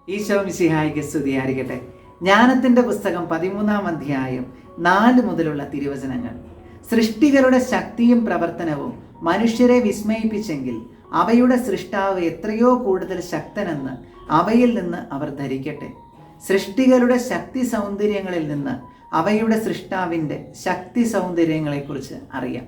ഈശോ മിശിഹായ്ക്ക് സ്തുതിയായിരിക്കട്ടെ. ജ്ഞാനത്തിൻ്റെ പുസ്തകം 13-ാം അധ്യായം 4 മുതലുള്ള തിരുവചനങ്ങൾ. സൃഷ്ടികളുടെ ശക്തിയും പ്രവർത്തനവും മനുഷ്യരെ വിസ്മയിപ്പിച്ചെങ്കിൽ അവയുടെ സൃഷ്ടാവ് എത്രയോ കൂടുതൽ ശക്തനെന്ന് അവയിൽ നിന്ന് അവർ ധരിക്കട്ടെ. സൃഷ്ടികളുടെ ശക്തി സൗന്ദര്യങ്ങളിൽ നിന്ന് അവയുടെ സൃഷ്ടാവിൻ്റെ ശക്തി സൗന്ദര്യങ്ങളെക്കുറിച്ച് അറിയാം.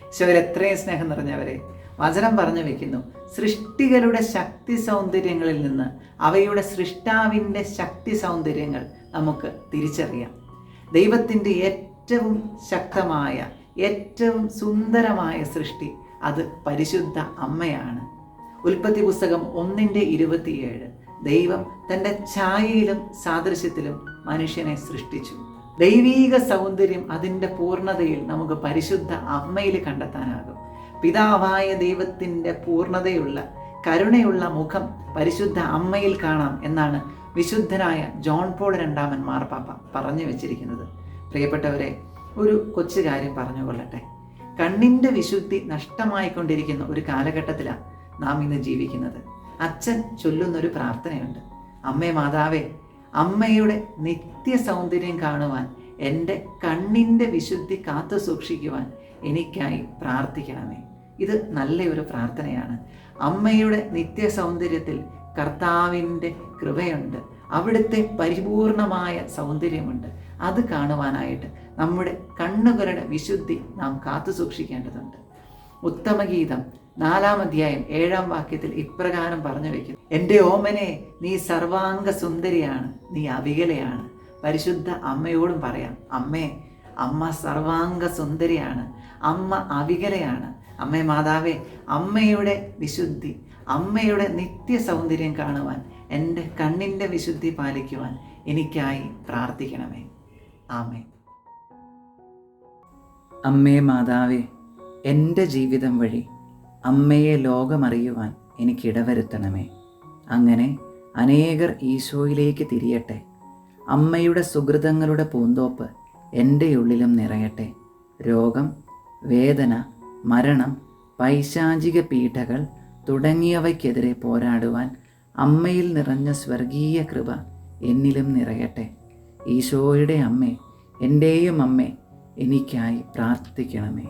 ഈശോയിൽ എത്രയും സ്നേഹം നിറഞ്ഞവരെ, വചനം പറഞ്ഞു വെക്കുന്നു, സൃഷ്ടികളുടെ ശക്തി സൗന്ദര്യങ്ങളിൽ നിന്ന് അവയുടെ സൃഷ്ടാവിൻ്റെ ശക്തി സൗന്ദര്യങ്ങൾ നമുക്ക് തിരിച്ചറിയാം. ദൈവത്തിൻ്റെ ഏറ്റവും ശക്തമായ, ഏറ്റവും സുന്ദരമായ സൃഷ്ടി അത് പരിശുദ്ധ അമ്മയാണ്. ഉൽപ്പത്തി പുസ്തകം 1:27 ദൈവം തൻ്റെ ഛായയിലും സാദൃശ്യത്തിലും മനുഷ്യനെ സൃഷ്ടിച്ചു. ദൈവീക സൗന്ദര്യം അതിൻ്റെ പൂർണ്ണതയിൽ നമുക്ക് പരിശുദ്ധ അമ്മയിൽ കണ്ടെത്താനാകും. പിതാവായ ദൈവത്തിൻ്റെ പൂർണ്ണതയുള്ള കരുണയുള്ള മുഖം പരിശുദ്ധ അമ്മയിൽ കാണാം എന്നാണ് വിശുദ്ധനായ ജോൺ പോൾ II മാർപ്പാപ്പ പറഞ്ഞു വെച്ചിരിക്കുന്നത്. പ്രിയപ്പെട്ടവരെ, ഒരു കൊച്ചു കാര്യം പറഞ്ഞുകൊള്ളട്ടെ. കണ്ണിൻ്റെ വിശുദ്ധി നഷ്ടമായിക്കൊണ്ടിരിക്കുന്ന ഒരു കാലഘട്ടത്തിലാണ് നാം ഇന്ന് ജീവിക്കുന്നത്. അച്ഛൻ ചൊല്ലുന്നൊരു പ്രാർത്ഥനയുണ്ട്. അമ്മേ മാതാവേ, അമ്മയുടെ നിത്യ സൗന്ദര്യം കാണുവാൻ, എൻ്റെ കണ്ണിൻ്റെ വിശുദ്ധി കാത്തു സൂക്ഷിക്കുവാൻ എനിക്കായി പ്രാർത്ഥിക്കണമേ. ഇത് നല്ലൊരു പ്രാർത്ഥനയാണ്. അമ്മയുടെ നിത്യ സൗന്ദര്യത്തിൽ കർത്താവിൻ്റെ കൃപയുണ്ട്, അവിടുത്തെ പരിപൂർണമായ സൗന്ദര്യമുണ്ട്. അത് കാണുവാനായിട്ട് നമ്മുടെ കണ്ണുകളുടെ വിശുദ്ധി നാം കാത്തു സൂക്ഷിക്കേണ്ടതുണ്ട്. ഉത്തമഗീതം 4-ാം അധ്യായം 7-ാം വാക്യത്തിൽ ഇപ്രകാരം പറഞ്ഞു വയ്ക്കുന്നു: എൻ്റെ ഓമനെ, നീ സർവാംഗ സുന്ദരിയാണ്, നീ അവികലയാണ്. പരിശുദ്ധ അമ്മയോടും പറയാം, അമ്മേ, അമ്മ സർവാംഗ സുന്ദരിയാണ്, അമ്മ അവികലയാണ്. അമ്മേ മാതാവേ, അമ്മയുടെ വിശുദ്ധി, അമ്മയുടെ നിത്യ സൗന്ദര്യം കാണുവാൻ, എൻ്റെ കണ്ണിൻ്റെ വിശുദ്ധി പാലിക്കുവാൻ എനിക്കായി പ്രാർത്ഥിക്കണമേ. ആമേൻ. അമ്മേ മാതാവേ, എൻ്റെ ജീവിതം വഴി അമ്മയെ ലോകമറിയുവാൻ എനിക്കിടവരുത്തണമേ. അങ്ങനെ അനേകർ ഈശോയിലേക്ക് തിരിയട്ടെ. അമ്മയുടെ സുഹൃതങ്ങളുടെ പൂന്തോപ്പ് എൻ്റെ ഉള്ളിലും നിറയട്ടെ. രോഗം, വേദന, മരണം, പൈശാചിക പീഡകൾ തുടങ്ങിയവയ്ക്കെതിരെ പോരാടുവാൻ അമ്മയിൽ നിറഞ്ഞ സ്വർഗീയ കൃപ എന്നിലും നിറയട്ടെ. ഈശോയുടെ അമ്മേ, എൻ്റെയും അമ്മേ, എനിക്കായി പ്രാർത്ഥിക്കണമേ.